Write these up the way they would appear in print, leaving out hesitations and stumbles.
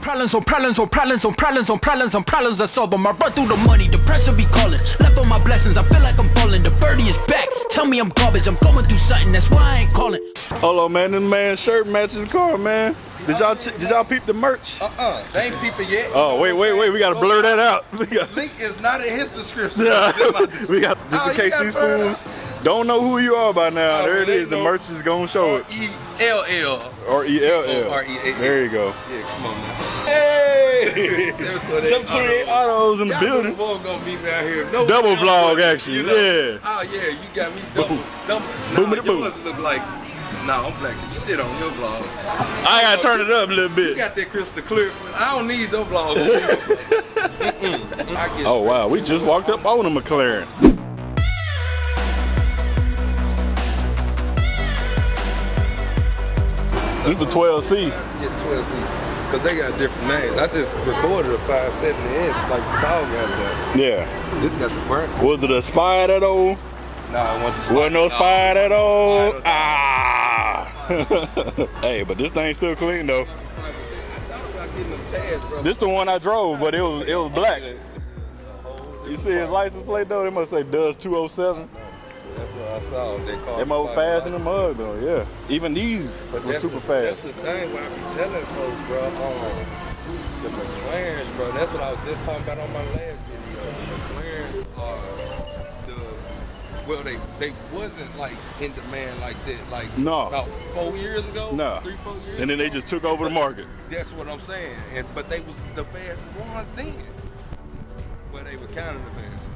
Problems on problems on problems on problems on problems on problems I solve them. I run through the money, the pressure be calling. Left on my blessings, I feel like I'm falling. The birdie is back. Tell me I'm garbage. I'm going through something. That's why I ain't calling. Hold on, man. This man's shirt matches his car, man. Did y'all peep the merch? They ain't peep it yet. Oh, wait. We gotta blur that out. Link is not in his description. Yeah. We got just in case these fools don't know who you are by now. There it is. The merch is gonna show it. ELL. Or ELL. There you go. Yeah, come on, man. Hey! 728 autos in the building. Gonna meet me out here. No double vlog action. You know? Yeah. Oh yeah, you got me double. Boom. Yours look like. Nah, I'm black. You shit on your vlog. I gotta turn it up a little bit. You got that crystal clear. I don't need your vlog. Oh wow, we just walked up on a Mclaren. This is the 12C. Yeah, 12C. Because they got different names. I just recorded a 570 inch like the tall guys have. Yeah. This got the burnt. Was it a spyder though? Nah, I want the spyder. Wasn't no spyder at all. Ah. Hey, but this thing's still clean though. I thought about getting them tags, bro. This the one I drove, but it was black. You see his license plate though? They must say Does 207. That's what I saw. They more fast in the mud though, yeah. Even these were super fast. That's the thing what I be telling folks, bro. The McLarens, bro. That's what I was just talking about on my last video. The McLarens are they wasn't like in demand like that, like about 4 years ago. No. 3-4 years. And then they just took over the market. That's what I'm saying. But they was the fastest ones then. But they were kind of the fastest.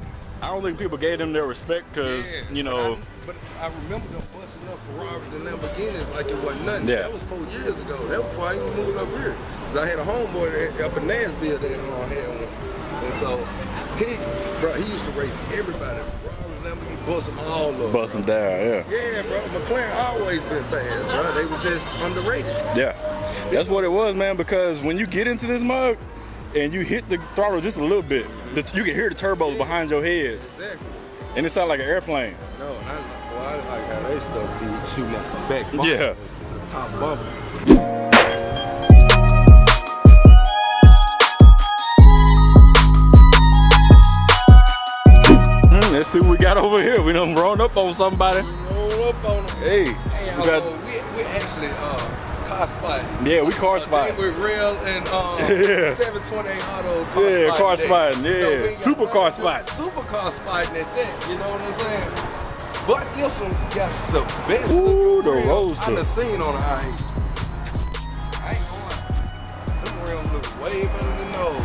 I don't think people gave them their respect because, you know. But I remember them busting up Ferraris and Lamborghinis like it wasn't nothing. Yeah. That was 4 years ago. That was before I even moved up here. Because I had a homeboy up in Nashville that had one. And so he used to race everybody. Ferraris, Lamborghinis, bust them all up. Bust them down, yeah. Yeah, bro. McLaren always been fast, bro. They were just underrated. Yeah. That's what it was, man, because when you get into this mug, and you hit the throttle just a little bit, you can hear the turbos behind your head. Exactly. And it sounds like an airplane. No, I like how they stuff be shooting at the back bumper. Yeah. The top bumper. Let's see what we got over here. We done rolled up on somebody. Roll up on them. Hey. We actually car spotting. Yeah, we car spotting. With rail and 728 auto car yeah, car spotting. spotting. Yeah, super car spotting. Super car spotting at that. You know what I'm saying? But this one got the best looking rail roadster. I've seen on an I ain't going. Them rails look way better than those.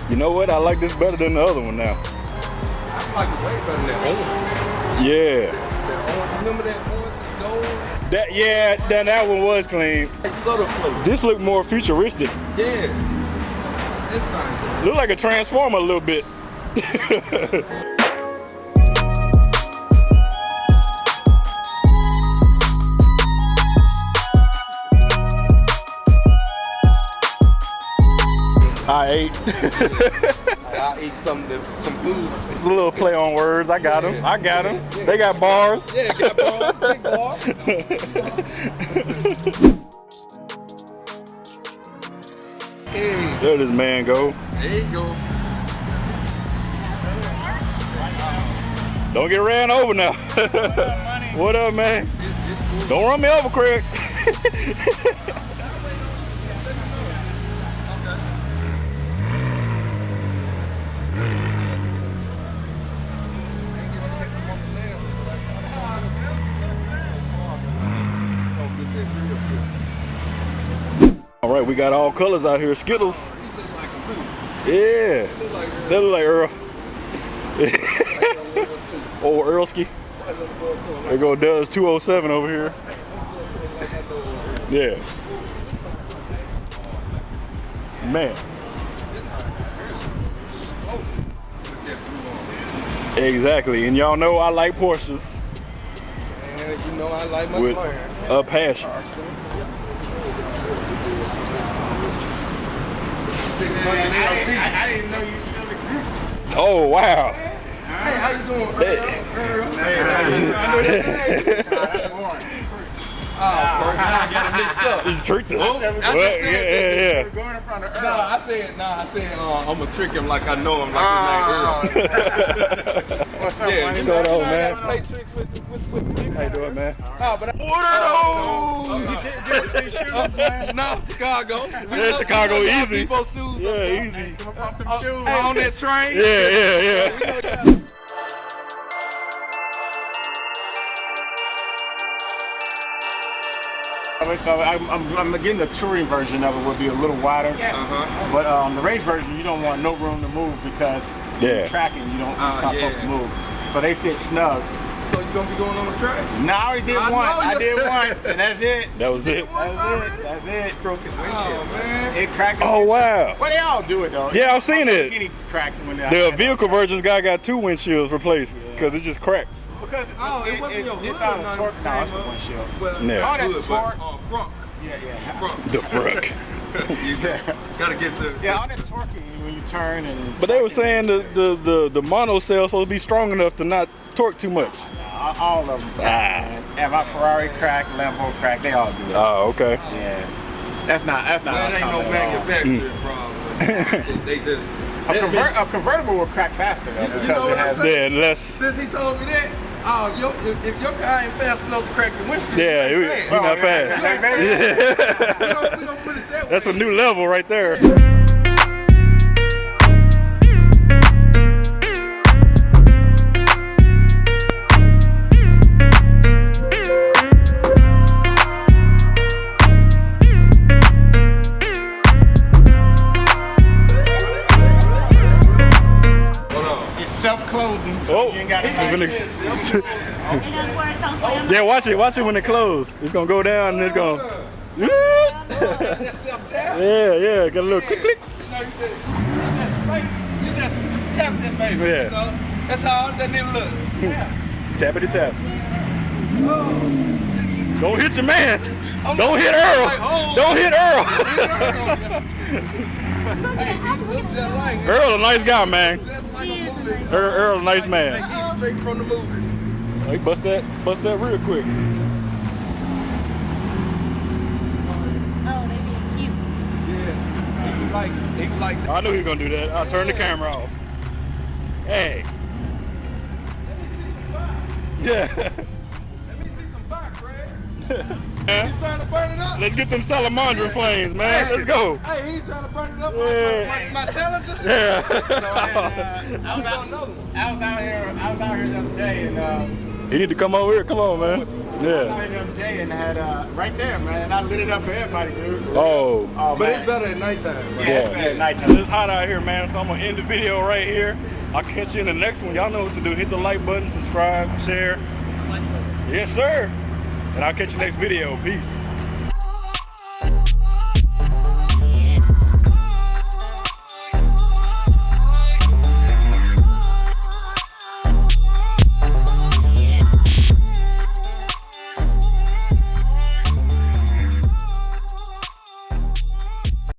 You know what? I like this better than the other one now. I like it way better than that orange. Yeah. That orange, remember that orange and gold? That one was clean. It's sort of close. This looked more futuristic. Yeah. It's nice. Look like a transformer a little bit. I ate. I'll eat some food. It's a little play on words. I got them. They got bars. Yeah, got bars. Big bars. Hey. There this man go. There you go. Don't get ran over now. What up, man? Don't run me over, Craig. All right, we got all colors out here. Skittles. Yeah. They look like Earl. Old Earlski. There go Does 207 over here. Yeah. Man. Exactly. And y'all know I like Porsches. And you know I like my with a passion. I didn't know you still existed. Oh, wow. Hey, how you doing, Earl? Oh, now I got it mixed up. You tricked us. Oh, I just said yeah. Going in front of Earl. I said, I'm gonna trick him like I know him, like his name Earl. What's up, Yeah, man? you What's up, man? play tricks with How you doing, man? Oh, but what are those? No, Chicago. Yeah, Chicago, easy. Depot shoes. Yeah, easy. Hey, on that train. Yeah. So I'm getting the touring version of it would be a little wider. But the race version, you don't want no room to move because tracking, you're not supposed to move. So they fit snug. So you gonna be going on the track? No, I already did once. I did once, and that's it. That was it. That's it. Broke his windshield, man. It cracked. Oh, wow. Well, they all do it though. Yeah, I've seen it. Any crack when The vehicle versions guy got 2 windshields replaced because it just cracks. Because it wasn't your hood it's not or a nothing torque. No, it's came the up. windshield. Well, Yeah. Oh, that's good, torque. but front. Yeah. Front. The front. You gotta get the. Yeah, all that torque when you turn and. But they were saying the mono cell supposed to be strong enough to not torque too much. All of them. Man. Yeah, my Ferrari crack, Lambo crack, they all do it. Oh, okay. Yeah. That's not. That ain't no manufacturing problem. They just. A convertible will crack faster though. You know what I'm saying? Yeah, less. Since he told me that, if your car ain't fast enough to crack the windshield, Yeah, you we ain't not fast. fast. We gonna put it that way. That's a new level right there. Self-closing. Oh, You ain't got yeah, watch it when it close. It's gonna go down and it's gonna. That's self-tap. Yeah, got a little click. You know, you just tap that baby. Yeah. You know? That's how that nigga look. Tappity tap. Don't hit your man. Don't hit Earl. Don't hit Earl. Hey, he look just like him. Earl a nice guy, man. Just like a movie. Earl a nice Like man. he's straight from the movies. He bust that real quick. Oh, they being cute. Yeah. He was like I knew he was gonna do that. I'll turn the camera off. Hey. Yeah. Let me see some fire, Craig. He's trying to burn it up. Let's get them salamandra flames, man. Let's go. Hey, he's trying to burn it up Yeah. like my Challenger. Yeah. I was out here the other day and You need to come over here. Come on, man. I was Yeah. out here the other day and had right there, man. And I lit it up for everybody, dude. Oh. Oh, But man. it's better at nighttime. Right? Yeah, it's better at nighttime. It's hot out here, man, so I'm gonna end the video right here. I'll catch you in the next one. Y'all know what to do. Hit the like button, subscribe, share. Yes, sir. And I'll catch you next video. Peace.